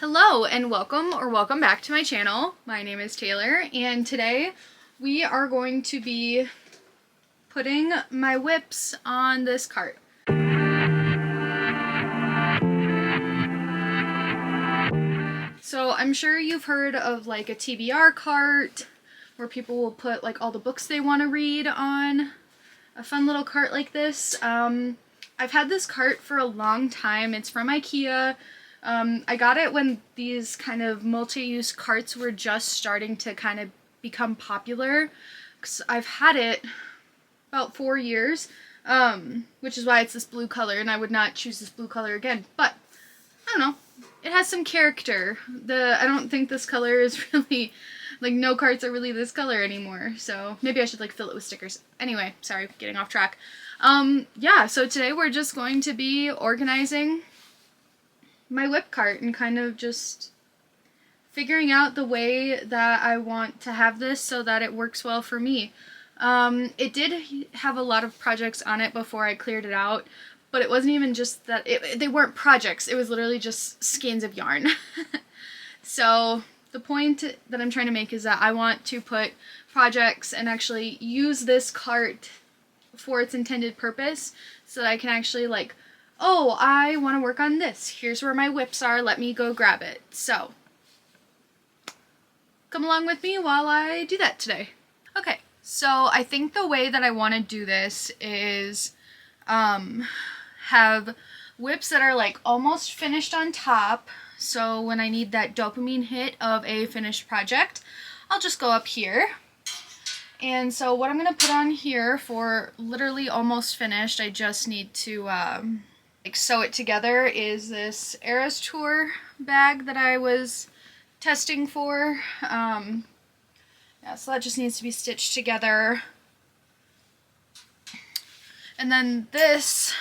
Hello and welcome back to my channel. My name is Taylor and today we are going to be putting my whips on this cart. So I'm sure you've heard of like a TBR cart where people will put like all the books they want to read on a fun little cart like this. I've had this cart for a long time. It's from IKEA. I got it when these kind of multi-use carts were just starting to kind of become popular. 'Cause I've had it about 4 years, which is why it's this blue color, and I would not choose this blue color again. But, I don't know, it has some character. I don't think this color is really, like, no carts are really this color anymore. So, maybe I should, like, fill it with stickers. Anyway, sorry, getting off track. Yeah, so today we're just going to be organizing my whip cart and kind of just figuring out the way that I want to have this so that it works well for me. It did have a lot of projects on it before I cleared it out, but it wasn't even just that, they weren't projects, it was literally just skeins of yarn. So the point that I'm trying to make is that I want to put projects and actually use this cart for its intended purpose so that I can actually like, oh, I want to work on this. Here's where my whips are. Let me go grab it. So, come along with me while I do that today. Okay, so I think the way that I want to do this is have whips that are like almost finished on top. So when I need that dopamine hit of a finished project, I'll just go up here. And so what I'm going to put on here for literally almost finished, I just need to like sew it together, is this Eras Tour bag that I was testing for. Yeah, so that just needs to be stitched together. And then this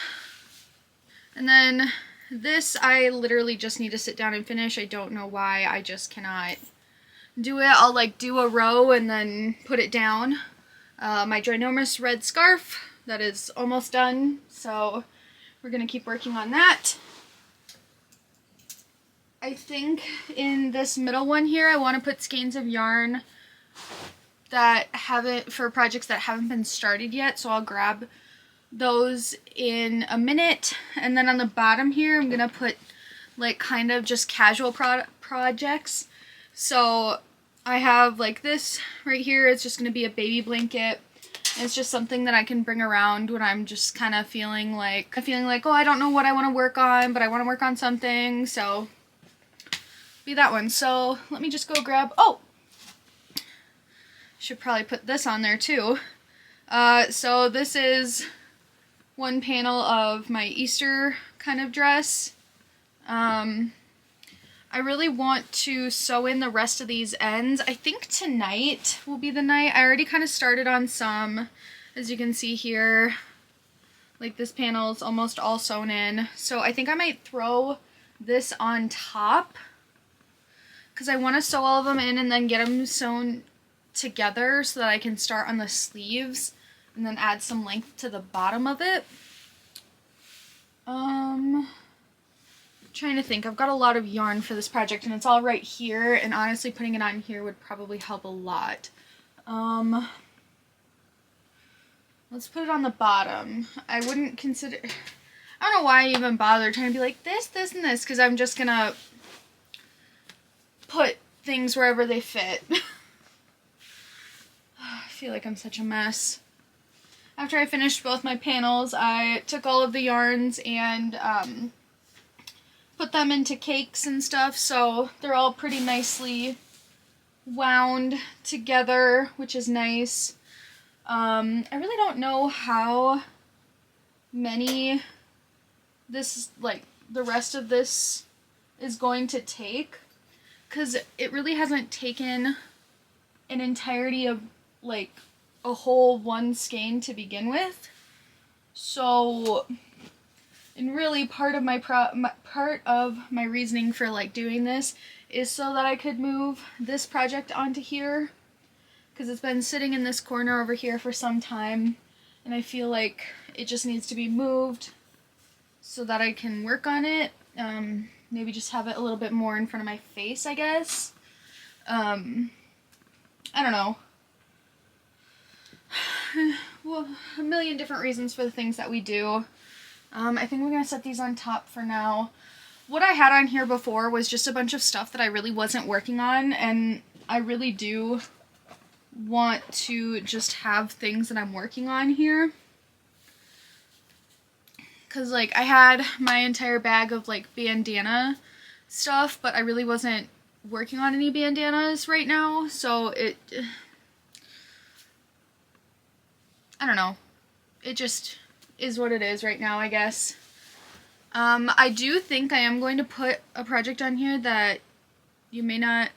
I literally just need to sit down and finish. I don't know why, I just cannot do it. I'll like do a row and then put it down. My ginormous red scarf, that is almost done, so we're going to keep working on that. I think in this middle one here, I want to put skeins of yarn that for projects that haven't been started yet, so I'll grab those in a minute. And then on the bottom here, I'm going to put like kind of just casual projects. So I have like this right here, it's just going to be a baby blanket. It's just something that I can bring around when I'm just kind of feeling like, oh, I don't know what I want to work on, but I want to work on something, so be that one. So let me just go grab, oh, should probably put this on there too. So this is one panel of my Easter kind of dress. I really want to sew in the rest of these ends. I think tonight will be the night. I already kind of started on some, as you can see here. Like this panel is almost all sewn in. So I think I might throw this on top because I want to sew all of them in and then get them sewn together so that I can start on the sleeves and then add some length to the bottom of it. Trying to think, I've got a lot of yarn for this project and it's all right here, and honestly putting it on here would probably help a lot. Let's put it on the bottom. I wouldn't consider, I don't know why I even bother trying to be like this, and this, because I'm just gonna put things wherever they fit. I feel like I'm such a mess. After I finished both my panels, I took all of the yarns and put them into cakes and stuff, so they're all pretty nicely wound together, which is nice. I really don't know how many the rest of this is going to take, because it really hasn't taken an entirety of like a whole one skein to begin with. So, and really part of my reasoning for like doing this is so that I could move this project onto here, because it's been sitting in this corner over here for some time and I feel like it just needs to be moved so that I can work on it. maybe just have it a little bit more in front of my face, I guess. I don't know. Well, a million different reasons for the things that we do. I think we're going to set these on top for now. What I had on here before was just a bunch of stuff that I really wasn't working on, and I really do want to just have things that I'm working on here. Because, like, I had my entire bag of, like, bandana stuff, but I really wasn't working on any bandanas right now, so I don't know. It just is what it is right now, I guess. I do think I am going to put a project on here that you may not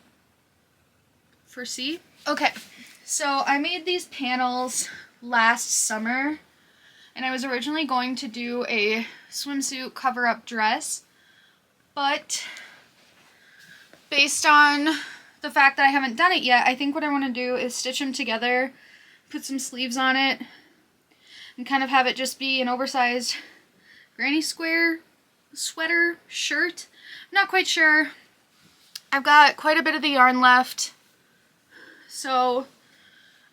foresee. Okay, so I made these panels last summer, and I was originally going to do a swimsuit cover-up dress, but based on the fact that I haven't done it yet, I think what I want to do is stitch them together, put some sleeves on it, and kind of have it just be an oversized granny square sweater shirt. I'm not quite sure. I've got quite a bit of the yarn left, so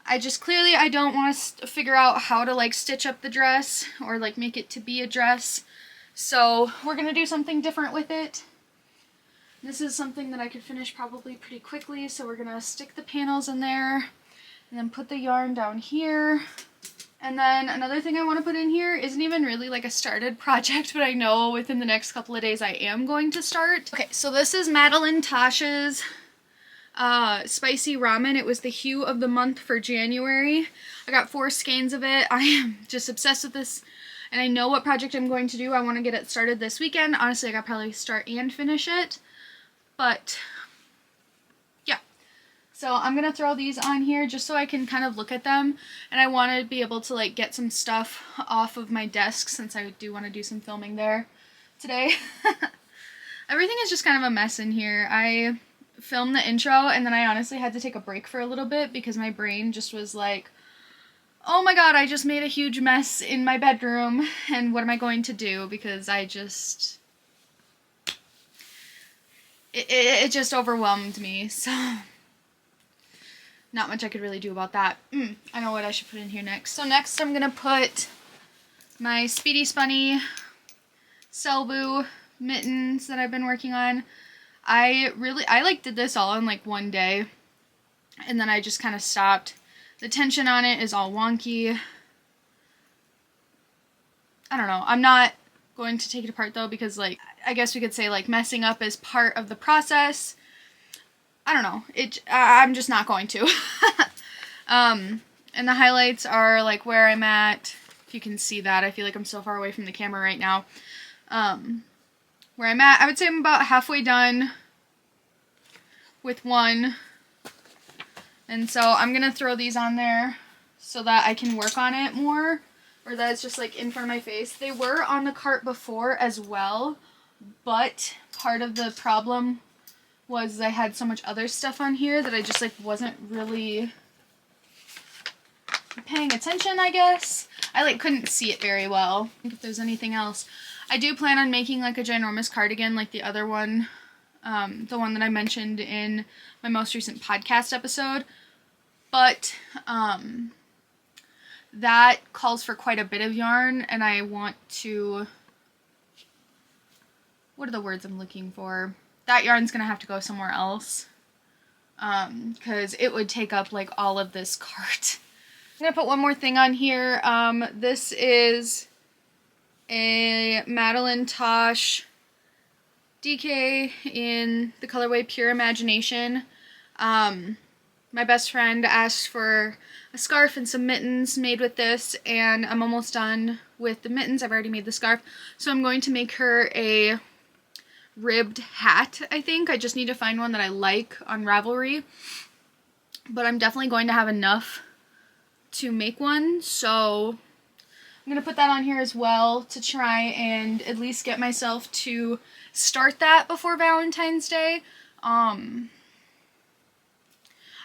I don't want to figure out how to like stitch up the dress or like make it to be a dress. So we're gonna do something different with it. This is something that I could finish probably pretty quickly, so we're gonna stick the panels in there and then put the yarn down here. And then another thing I want to put in here isn't even really like a started project, but I know within the next couple of days I am going to start. Okay, so this is Madeline Tosh's spicy ramen. It was the hue of the month for January. I got 4 skeins of it. I am just obsessed with this, and I know what project I'm going to do. I want to get it started this weekend. Honestly, I could probably start and finish it, but yeah. So I'm gonna throw these on here just so I can kind of look at them, and I want to be able to like get some stuff off of my desk since I do want to do some filming there today. Everything is just kind of a mess in here. I filmed the intro, and then I honestly had to take a break for a little bit because my brain just was like, oh my god, I just made a huge mess in my bedroom, and what am I going to do? Because I just... It just overwhelmed me, so... Not much I could really do about that. I know what I should put in here next. So next I'm going to put my Speedy Spunny Selbu mittens that I've been working on. I like did this all in like one day, and then I just kind of stopped. The tension on it is all wonky. I don't know. I'm not going to take it apart though, because like, I guess we could say like messing up is part of the process. I don't know. I'm just not going to. And the highlights are like where I'm at. If you can see that, I feel like I'm so far away from the camera right now. Where I'm at, I would say I'm about halfway done with one. And so I'm going to throw these on there so that I can work on it more, or that it's just like in front of my face. They were on the cart before as well, but part of the problem was I had so much other stuff on here that I just like wasn't really paying attention, I guess. I like couldn't see it very well. If there's anything else, I do plan on making like a ginormous cardigan like the other one, the one that I mentioned in my most recent podcast episode, but that calls for quite a bit of yarn, and I want to, what are the words I'm looking for? That yarn's gonna have to go somewhere else, because it would take up like all of this cart. I'm gonna put one more thing on here. This is a Madeline Tosh DK in the colorway Pure Imagination. My best friend asked for a scarf and some mittens made with this, and I'm almost done with the mittens. I've already made the scarf, so I'm going to make her a ribbed hat, I think. I just need to find one that I like on Ravelry, but I'm definitely going to have enough to make one, so I'm going to put that on here as well to try and at least get myself to start that before Valentine's Day.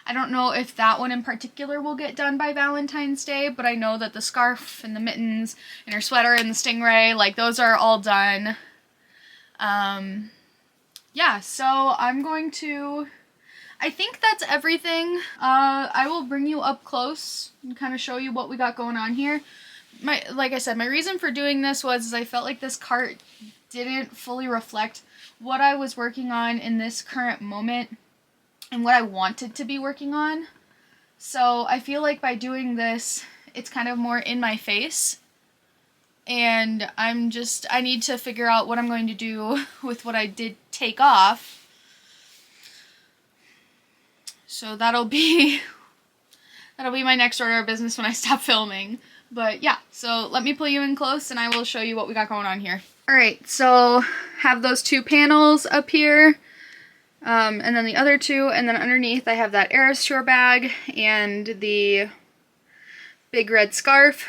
I don't know if that one in particular will get done by Valentine's Day, but I know that the scarf and the mittens and her sweater and the stingray, like those are all done. yeah, so I'm going to, I think that's everything. I will bring you up close and kind of show you what we got going on here. Like I said, my reason for doing this was I felt like this cart didn't fully reflect what I was working on in this current moment and what I wanted to be working on. So I feel like by doing this, it's kind of more in my face. And I need to figure out what I'm going to do with what I did take off. So that'll be my next order of business when I stop filming. But yeah, so let me pull you in close and I will show you what we got going on here. Alright, so have those two panels up here, and then the other two, and then underneath I have that Airstore bag and the big red scarf.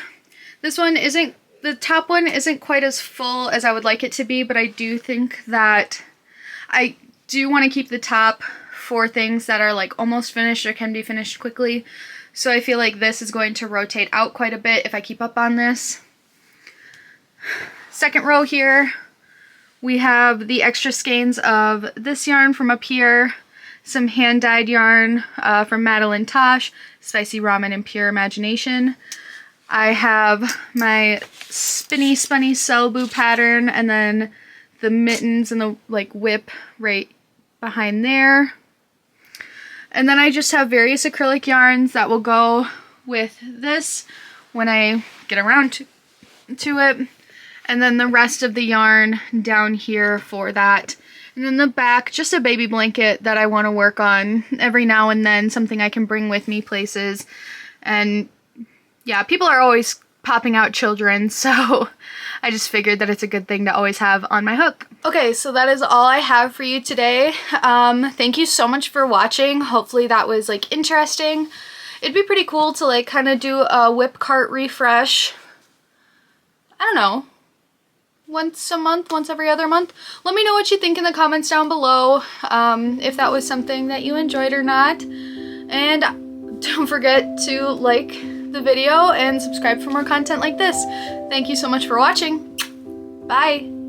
This one isn't, the top one isn't quite as full as I would like it to be, but I do think that I do want to keep the top for things that are like almost finished or can be finished quickly. So I feel like this is going to rotate out quite a bit if I keep up on this. Second row here, we have the extra skeins of this yarn from up here, some hand-dyed yarn from Madeline Tosh, Spicy Ramen and Pure Imagination. I have my Spinny Spunny Cellboo pattern, and then the mittens and the like whip right behind there. And then I just have various acrylic yarns that will go with this when I get around to it. And then the rest of the yarn down here for that. And then the back, just a baby blanket that I want to work on every now and then, something I can bring with me places. And yeah, people are always popping out children, so I just figured that it's a good thing to always have on my hook. Okay, so that is all I have for you today. Thank you so much for watching. Hopefully that was like interesting. It'd be pretty cool to like kind of do a WIP cart refresh. I don't know, once a month, once every other month. Let me know what you think in the comments down below, if that was something that you enjoyed or not. And don't forget to like the video and subscribe for more content like this. Thank you so much for watching. Bye!